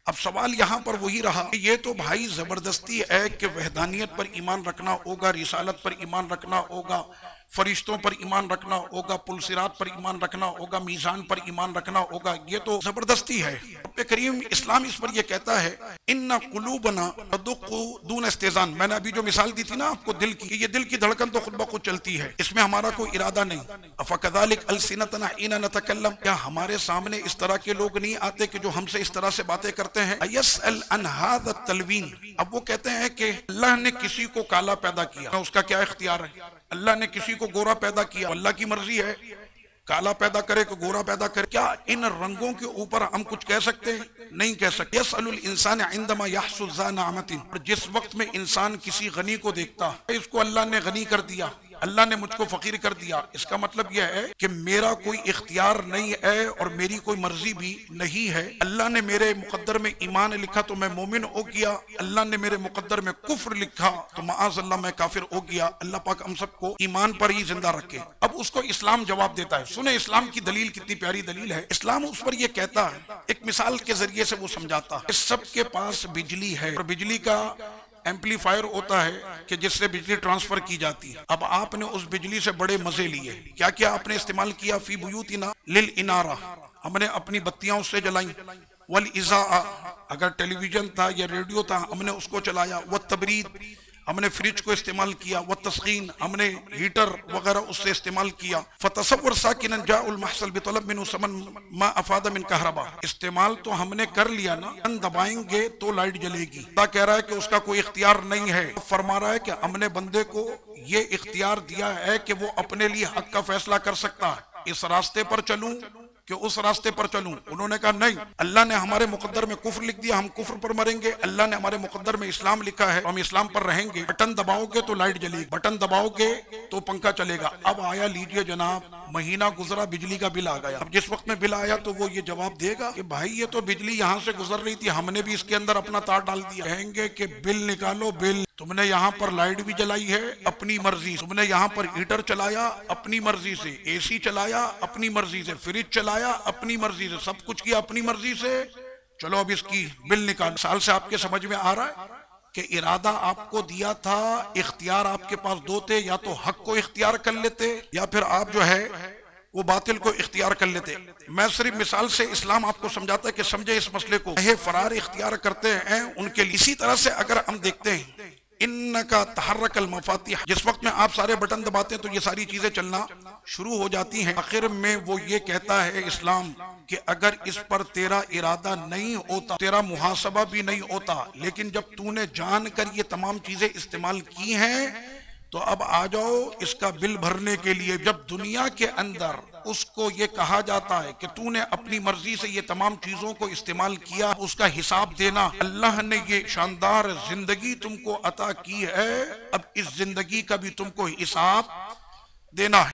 अब सवाल यहाँ पर वही रहा कि ये तो भाई जबरदस्ती है कि वहदानियत पर ईमान रखना होगा, रिसालत पर ईमान रखना होगा, फरिश्तों पर ईमान रखना होगा, पुलसिरात पर ईमान रखना होगा, मीजान पर ईमान रखना होगा। ये तो जबरदस्ती है। रब्बे करीम इस्लाम इस पर यह कहता है इन्ना कुलूबना तदुक्कु दून इस्तिज़ान। मैंने अभी जो मिसाल दी थी ना आपको दिल की, ये दिल की धड़कन तो खुद ब खुद चलती है, इसमें हमारा कोई इरादा नहीं। अफकज़ालिक अलसिनतना हिना नतकल्लम, क्या हमारे सामने इस तरह के लोग नहीं आते कि जो हमसे इस तरह से बातें करते हैं। यसअल अन हाज़ा तलवीन, अब वो कहते हैं कि अल्लाह ने किसी को काला पैदा किया, उसका क्या इख्तियार है। अल्लाह ने किसी को गोरा पैदा किया, अल्लाह की मर्जी है, काला पैदा करे कि गोरा पैदा करे। क्या इन रंगों के ऊपर हम कुछ कह सकते हैं? नहीं कह सकते। यसअलुल इंसान इंदमा यहसुज़ ज़ा नामतिन, जिस वक्त में इंसान किसी गनी को देखता है, इसको अल्लाह ने गनी कर दिया, अल्लाह ने मुझको फकीर कर दिया, इसका मतलब यह है कि मेरा कोई इख्तियार नहीं है और मेरी कोई मर्जी भी नहीं है। अल्लाह ने मेरे मुकद्दर में ईमान लिखा तो मैं मोमिन हो गया, अल्लाह ने मेरे मुकद्दर में कुफ्र लिखा तो माअज़ल्लाह मैं काफिर हो गया। अल्लाह पाक हम सबको ईमान पर ही जिंदा रखे। अब उसको इस्लाम जवाब देता है। सुने इस्लाम की दलील, कितनी प्यारी दलील है। इस्लाम उस पर यह कहता है, एक मिसाल के जरिए से वो समझाता है। सबके पास बिजली है और बिजली का एम्पलीफायर होता है कि जिससे बिजली ट्रांसफर की जाती है। अब आपने उस बिजली से बड़े मजे लिए, क्या क्या आपने इस्तेमाल किया। फी बुयूतिना लिल इनारा, हमने अपनी बत्तियां उससे जलाई। वल इज़ा, अगर टेलीविजन था या रेडियो था हमने उसको चलाया। व तबरीद, हमने फ्रिज को इस्तेमाल किया। व तस्कीन, हमने हीटर वगैरह उससे इस्तेमाल किया। फतसव्वर साकिनन जाउल महसल बितलब मिन समन मा अफाद मिन कहरबा, इस्तेमाल तो हमने कर लिया ना, दबाएंगे तो लाइट जलेगी। अल्लाह कह रहा है कि उसका कोई इख्तियार नहीं है। फरमा रहा है कि हमने बंदे को ये इख्तियार दिया है कि वो अपने लिए हक का फैसला कर सकता है। इस रास्ते पर चलूं कि उस रास्ते पर चलूं। उन्होंने कहा नहीं, अल्लाह ने हमारे मुकद्दर में कुफ्र लिख दिया, हम कुफ्र पर मरेंगे। अल्लाह ने हमारे मुकद्दर में इस्लाम लिखा है, हम इस्लाम पर रहेंगे। बटन दबाओगे तो लाइट जलेगी, बटन दबाओगे तो पंखा चलेगा। अब आया, लीजिए जनाब, महीना गुजरा, बिजली का बिल आ गया। अब जिस वक्त में बिल आया तो वो ये जवाब देगा कि भाई ये तो बिजली यहाँ से गुजर रही थी, हमने भी इसके अंदर अपना तार डाल दिया। कहेंगे कि बिल निकालो, बिल तुमने यहाँ पर लाइट भी जलाई है अपनी मर्जी, तुमने यहाँ पर हीटर चलाया अपनी मर्जी से, एसी चलाया अपनी मर्जी से, फ्रिज चलाया अपनी मर्जी से, सब कुछ किया अपनी मर्जी से। चलो अब इसकी बिल निकाल। साल से आपके समझ में आ रहा है कि इरादा आपको दिया था, इख्तियार आपके पास दो थे, या तो हक को इख्तियार कर लेते या फिर आप जो है वो बातिल को इख्तियार कर लेते। मैं सिर्फ मिसाल से इस्लाम आपको समझाता है कि समझे इस मसले को। फरार इख्तियार करते हैं उनके लिए। इसी तरह से अगर हम देखते हैं इन्नका तहर्रकल मफातिह, जिस वक्त में आप सारे बटन दबाते हैं तो ये सारी चीजें चलना शुरू हो जाती हैं। आखिर में वो ये कहता है इस्लाम कि अगर इस पर तेरा इरादा नहीं होता, तेरा मुहासबा भी नहीं होता, लेकिन जब तूने जानकर ये तमाम चीजें इस्तेमाल की हैं तो अब आ जाओ इसका बिल भरने के लिए। जब दुनिया के अंदर उसको ये कहा जाता है कि तूने अपनी मर्जी से ये तमाम चीजों को इस्तेमाल किया, उसका हिसाब देना। अल्लाह ने ये शानदार जिंदगी तुमको अता की है, अब इस जिंदगी का भी तुमको हिसाब देना है।